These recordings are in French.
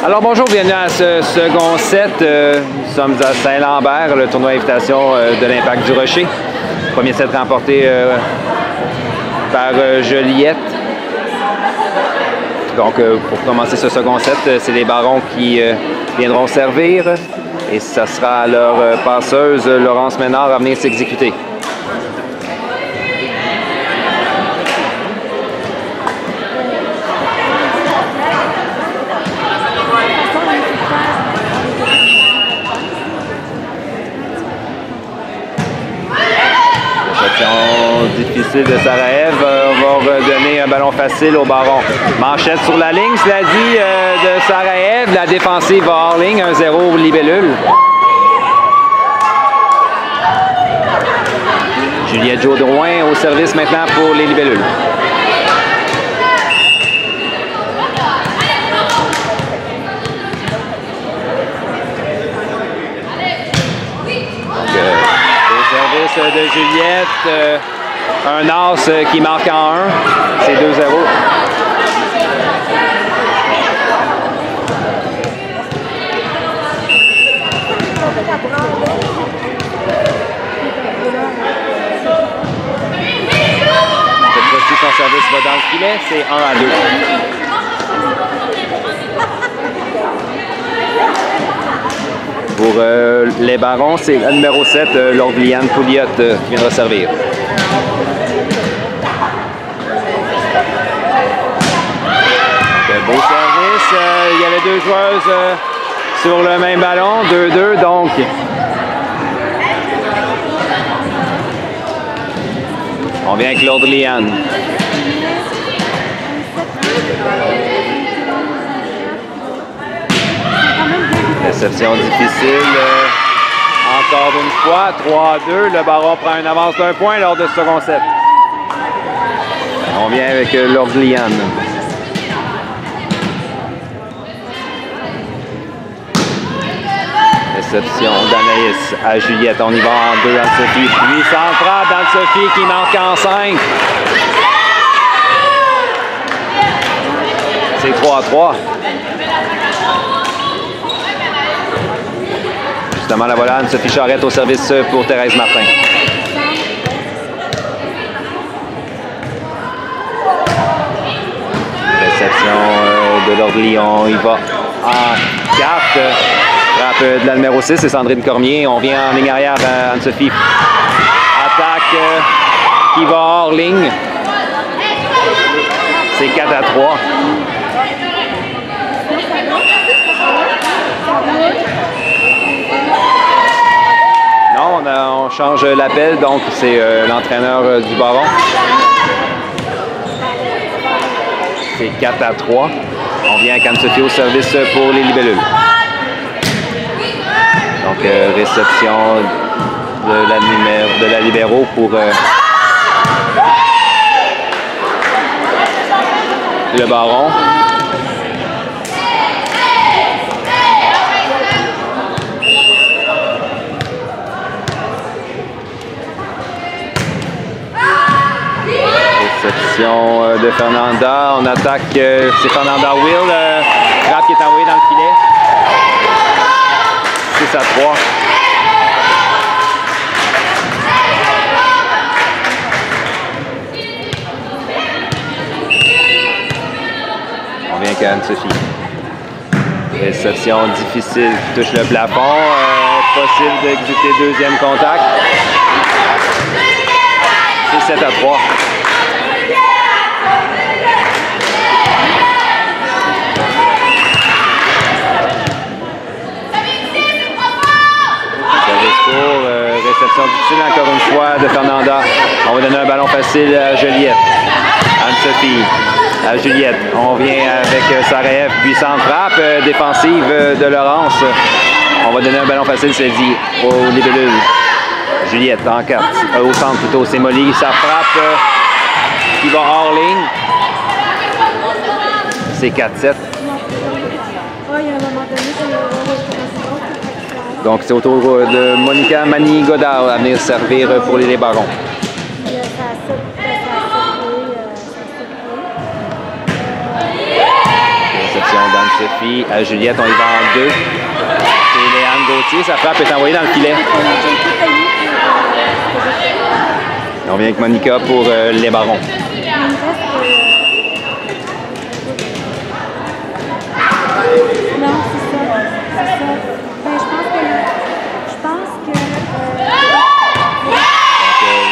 Alors bonjour, bienvenue à ce second set. Nous sommes à Saint-Lambert, le tournoi invitation de l'Impact du Rocher. Premier set remporté par Joliette. Donc pour commencer ce second set, c'est les Barons qui viendront servir. Et ça sera leur passeuse Laurence Ménard à venir s'exécuter. Difficile de Sarajev, on va redonner un ballon facile au Baron. Manchette sur la ligne, cela dit, de Sarajev, la défensive va hors ligne, 1-0 Libellule. Juliette Jodrouin au service maintenant pour les Libellules. Service de Juliette, un as qui marque en 1, c'est 2-0. Cette fois-ci, son service va dans le filet, c'est 1-2. Pour les Barons, c'est le numéro 7, Lord Liane Pouliot, qui viendra servir. Beau service. Il y avait deux joueuses sur le même ballon, 2-2 donc. On vient avec Lord Liane. Réception difficile. Encore une fois, 3-2. Le Baron prend une avance d'un point lors de ce second set. On vient avec Lord Liane. Réception d'Anaïs à Juliette. On y va en 2 Anne-Sophie. Puis centrale d'Anne-Sophie qui marque en 5. C'est 3-3. Justement, la voilà, Anne-Sophie Charette au service pour Thérèse Martin. Réception de l'Orléans. Il va en 4. Frappe de la numéro 6, c'est Sandrine Cormier. On vient en ligne arrière à Anne-Sophie. Attaque qui va hors ligne. C'est 4-3. On change l'appel, donc c'est l'entraîneur du Baron. C'est 4-3. On vient avec Anne-Sophie au service pour les Libellules. Donc réception de la libéraux pour le Baron. Réception de Fernanda. On attaque, c'est Fernanda Will. Frappe qui est envoyée dans le filet. 6-3. On vient qu'à Anne-Sophie. Réception difficile qui touche le plafond. Possible d'exécuter deuxième contact. C'est 7-3. Réception difficile encore une fois de Fernanda. On va donner un ballon facile à Joliette. Anne-Sophie à Juliette. On vient avec Sarajev, puissante frappe défensive de Laurence. On va donner un ballon facile, c'est dit, aux Libellules. Juliette en 4. Au centre plutôt, c'est Molly. Sa frappe qui va hors ligne. C'est 4-7. Donc, c'est au tour de Monica Mani-Godard à venir servir pour les Barons. Réception d'Anne Anne-Sophie à Juliette, on y va en 2. C'est Léane Gauthier, sa frappe est envoyée dans le filet. On vient avec Monica pour les Barons.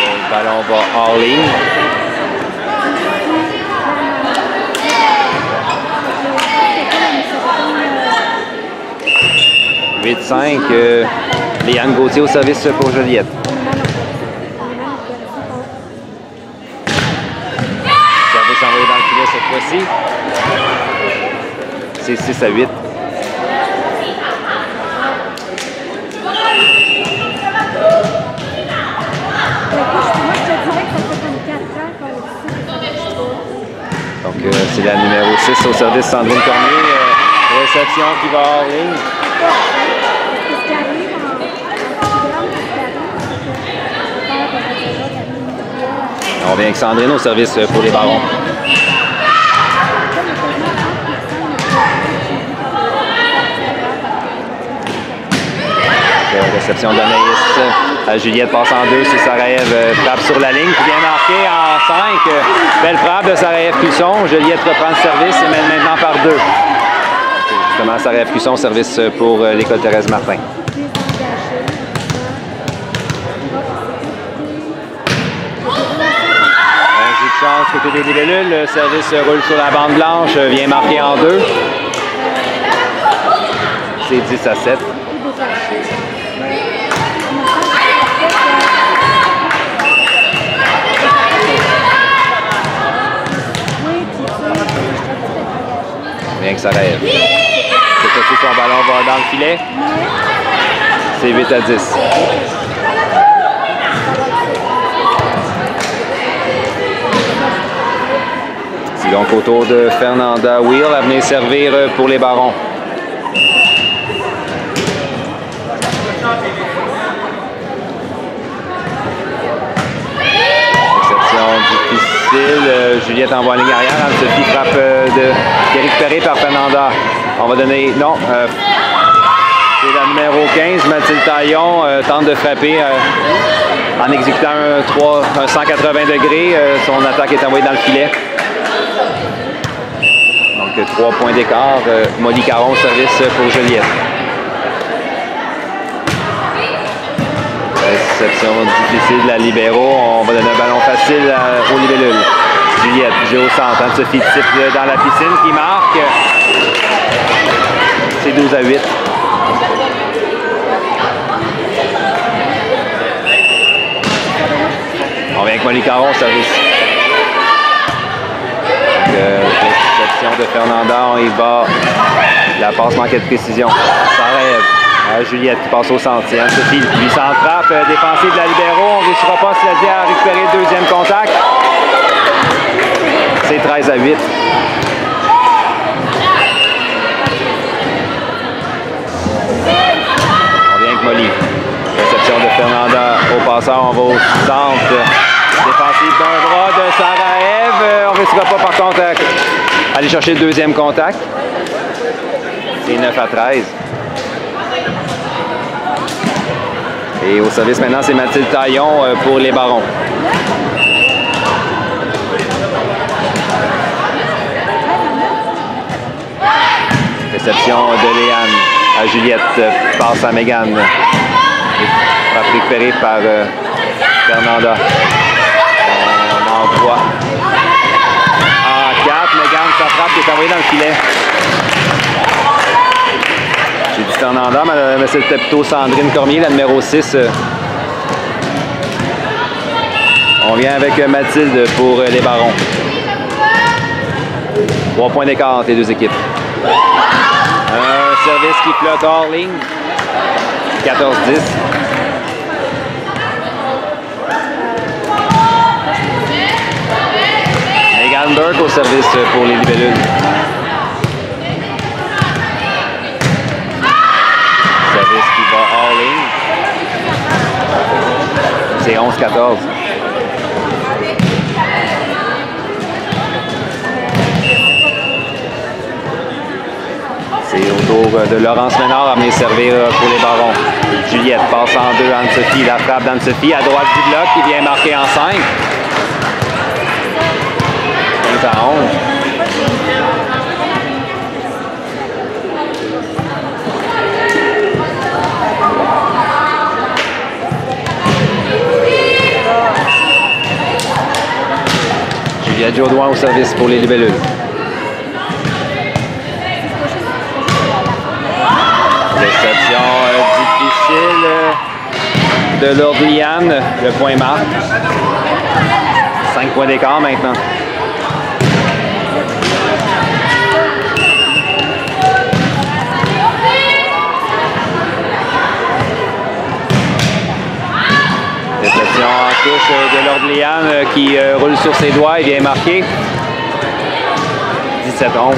Le ballon va hors ligne. 8-5, Léane Gauthier au service pour Joliette. Service envoyé dans le filet cette fois-ci. C'est 6-8. Donc, c'est la numéro 6 au service Sandrine Cormier. Réception qui va hors ligne. On vient avec Sandrine au service pour les Barons. Réception d'Anaïs à Juliette, passe en 2, c'est Sarajev, frappe sur la ligne qui vient marquer en 5. Belle frappe de Sarajev Cusson. Juliette reprend le service et mène maintenant par 2. Justement, Sarajev Cusson, service pour l'école Thérèse Martin. Un jeu de chance côté des libellules. Le service roule sur la bande blanche, vient marquer en 2. C'est 10-7. Bien que ça rêve. Cette fois-ci, son ballon va dans le filet. C'est 8-10. C'est donc au tour de Fernanda Wheel à venir servir pour les Barons. Exception difficile. Juliette envoie en ligne arrière. Anne-Sophie frappe qui est récupérée par Fernanda. On va donner... Non. C'est la numéro 15, Mathilde Taillon, tente de frapper en exécutant un 180 degrés. Son attaque est envoyée dans le filet. Donc 3 points d'écart. Molly Caron, service pour Juliette. Réception difficile de la libéro. On va donner un ballon facile aux libellules. Juliette, jeu au centre. Anne-Sophie type dans la piscine qui marque. C'est 12-8. On vient avec Molly Caron, service. Réception de Fernanda, on y va. La passe manquait de précision. Ça rêve. Juliette qui passe au centre. Anne-Sophie, 800 frappe. Défensive de la libéro. On ne réussira pas, cela dit, à récupérer le deuxième contact. C'est 13-8. On vient avec Molly. Réception de Fernanda au passeur. On va au centre. Défensive d'un bras de Sarajev. On ne réussira pas, par contre, à aller chercher le deuxième contact. C'est 9-13. Et au service maintenant, c'est Mathilde Taillon pour les Barons. Réception de Léane à Juliette, passe à Mégane. Frappe récupérée par Fernanda. On envoie en 4. Mégane, sa frappe qui est envoyée dans le filet. J'ai dit Fernanda, mais c'était plutôt Sandrine Cormier, la numéro 6. On vient avec Mathilde pour les Barons. 3 points d'écart entre les deux équipes. Un service qui flotte hors ligne. 14-10. Megan Burke au service pour les libellules. Service qui va hors ligne. C'est 11-14. C'est au tour de Laurence Ménard à venir servir pour les Barons. Juliette passe en deux, Anne-Sophie, la frappe d'Anne-Sophie à droite du bloc qui vient marquer en 5. 15 à 11. Juliette Jourdouin au service pour les libellules. Réception difficile de Lord Liane. Le point marque. 5 points d'écart maintenant. Réception en touche de Lord Liane qui roule sur ses doigts et vient marquer. 17-11.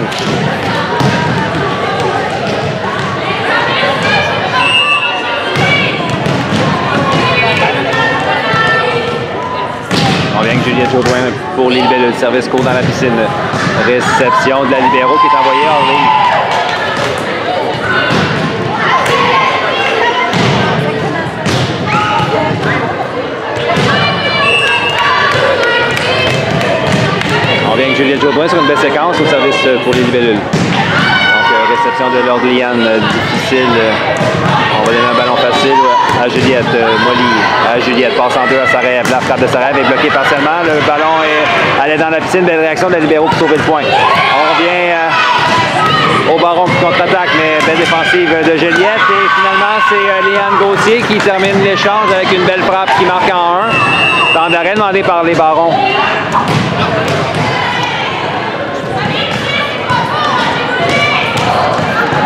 On vient que Juliette Jourdouin pour les libellules. Le service court dans la piscine. Réception de la libéro qui est envoyée hors ligne. On vient que Juliette Jourdouin sur une belle séquence au service pour les libellules. Donc réception de Lord Liane difficile. On va donner un ballon facile à Juliette. Molly à Juliette. Passe en deux à Sarajev. La frappe de Sarajev est bloquée partiellement. Le ballon est allé dans la piscine. Belle réaction de la libéro pour sauver le point. On revient au Baron qui contre-attaque, mais belle défensive de Juliette. Et finalement, c'est Léane Gauthier qui termine l'échange avec une belle frappe qui marque en 1. Temps d'arrêt demandé par les Barons.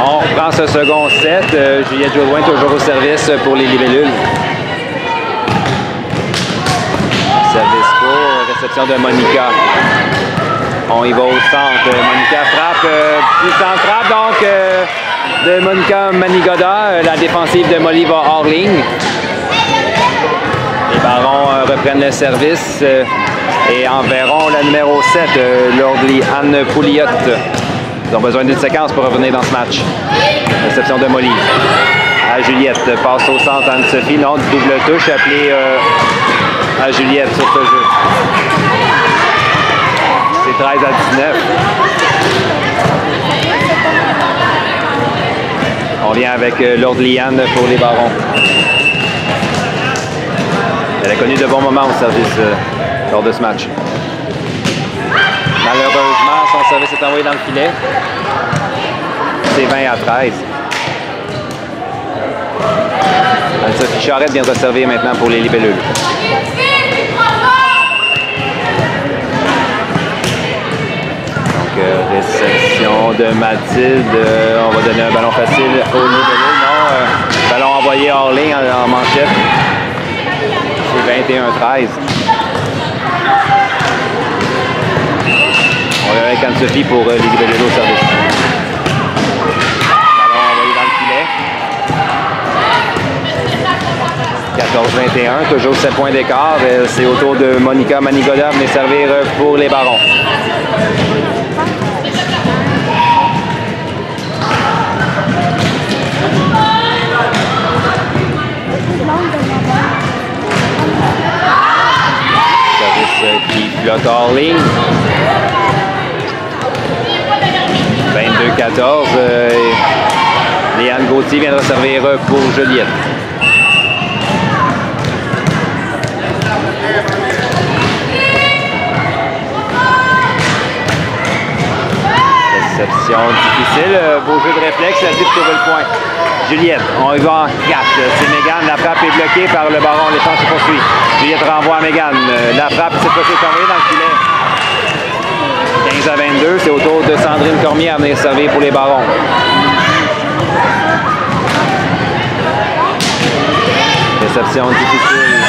On reprend ce second set. Juliette Jourdouin toujours au service pour les libellules. Service court, réception de Monica. On y va au centre. Monica frappe, puissante frappe donc de Monica Manigoda. La défensive de Molly va hors ligne. Les Barons reprennent le service et enverront la numéro 7, Lord Anne Pouliot. Ils ont besoin d'une séquence pour revenir dans ce match. Réception de Molly. À Juliette. Passe au centre Anne-Sophie. Non, double touche appelée à Juliette sur ce jeu. C'est 13 à 19. On vient avec Lord Liane pour les Barons. Elle a connu de bons moments au service lors de ce match. Malheureusement, son service est envoyé dans le filet. C'est 20 à 13. Anne-Sophie Charette vient de servir maintenant pour les libellules. Donc, réception de Mathilde. On va donner un ballon facile aux libellules. Non, ballon envoyé hors ligne en manchette. C'est 21-13. On va avec Anne-Sophie pour les libellules au service. Ballon envoyé dans le filet. 14-21, toujours 7 points d'écart. C'est au tour de Monica Manigoda de venir servir pour les Barons. Service qui flotte hors ligne. 22-14. Léane Gauthier viendra servir pour Juliette. Réception difficile. Beau jeu de réflexe. La pour trouver le point. Juliette, on y va en 4. C'est Mégane. La frappe est bloquée par le Baron. L'échange se poursuit. Juliette renvoie à Mégane. La frappe, cette fois-ci, est envoyée dans le filet. 15 à 22, c'est au tour de Sandrine Cormier à venir servir pour les Barons. Réception difficile.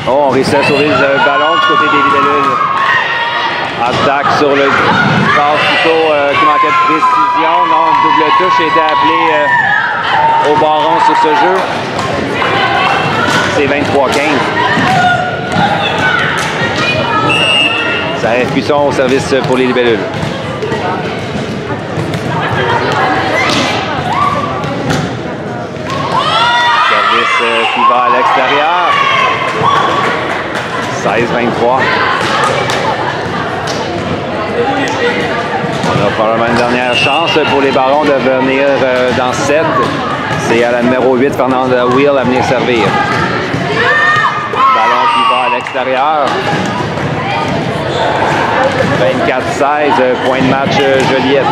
Oh, on réussit à sauver le ballon du côté des libellules. Attaque sur le passe plutôt qui manquait de précision. Non, double touche a été appelé au Baron sur ce jeu. C'est 23-15. Ça reste puissant au service pour les libellules. 16-23. On a probablement une dernière chance pour les Barons de venir dans 7. C'est à la numéro 8, Fernanda Wheel, à venir servir. Ballon qui va à l'extérieur. 24-16, point de match Joliette.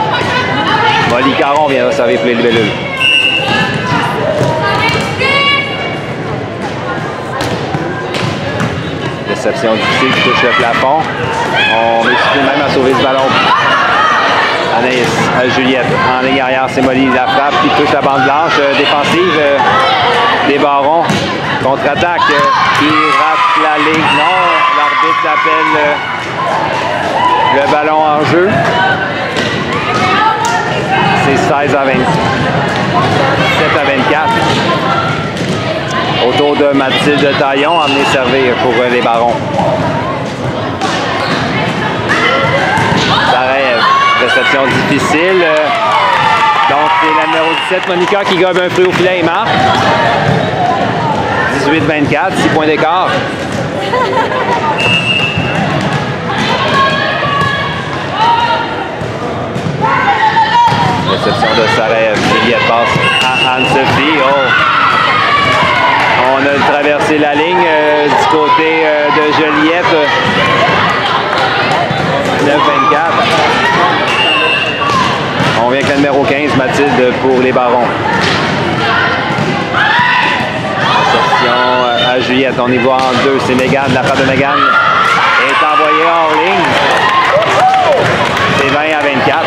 Molly Caron vient de servir pour les libellules. Réception difficile qui touche le plafond. On réussit même à sauver ce ballon. Anaïs, Juliette, en ligne arrière, c'est Molly, la frappe qui touche la bande blanche. Défensive des Barons. Contre-attaque qui rate la ligne. Non, l'arbitre appelle le ballon en jeu. C'est 16 à 20. 7 à 24. Autour de Mathilde Taillon, amené servir pour les Barons. Ça rêve. Réception difficile. Donc, c'est la numéro 17, Monica, qui gobe un fruit au filet et marque. 18-24, 6 points d'écart. Réception de Sarah. Juliette passe à Anne-Sophie. Oh. On a traversé la ligne du côté de Joliette. 9-24. On vient avec la numéro 15, Mathilde, pour les Barons. Réception à Juliette. On y voit en deux. C'est Mégane. La frappe de Mégane est envoyée hors ligne. C'est 20 à 24.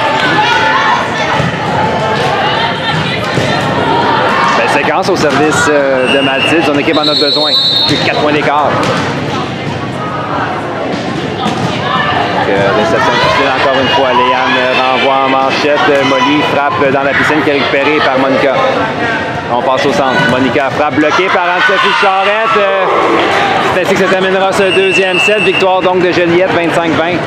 Séquence au service de Mathilde. Son équipe en a besoin. Plus de 4 points d'écart. Réception difficile encore une fois. Léane renvoie en manchette. Molly frappe dans la piscine qui est récupérée par Monica. On passe au centre. Monica frappe bloquée par Anne-Sophie Charette. C'est ainsi que ça terminera ce deuxième set. Victoire donc de Joliette, 25-20.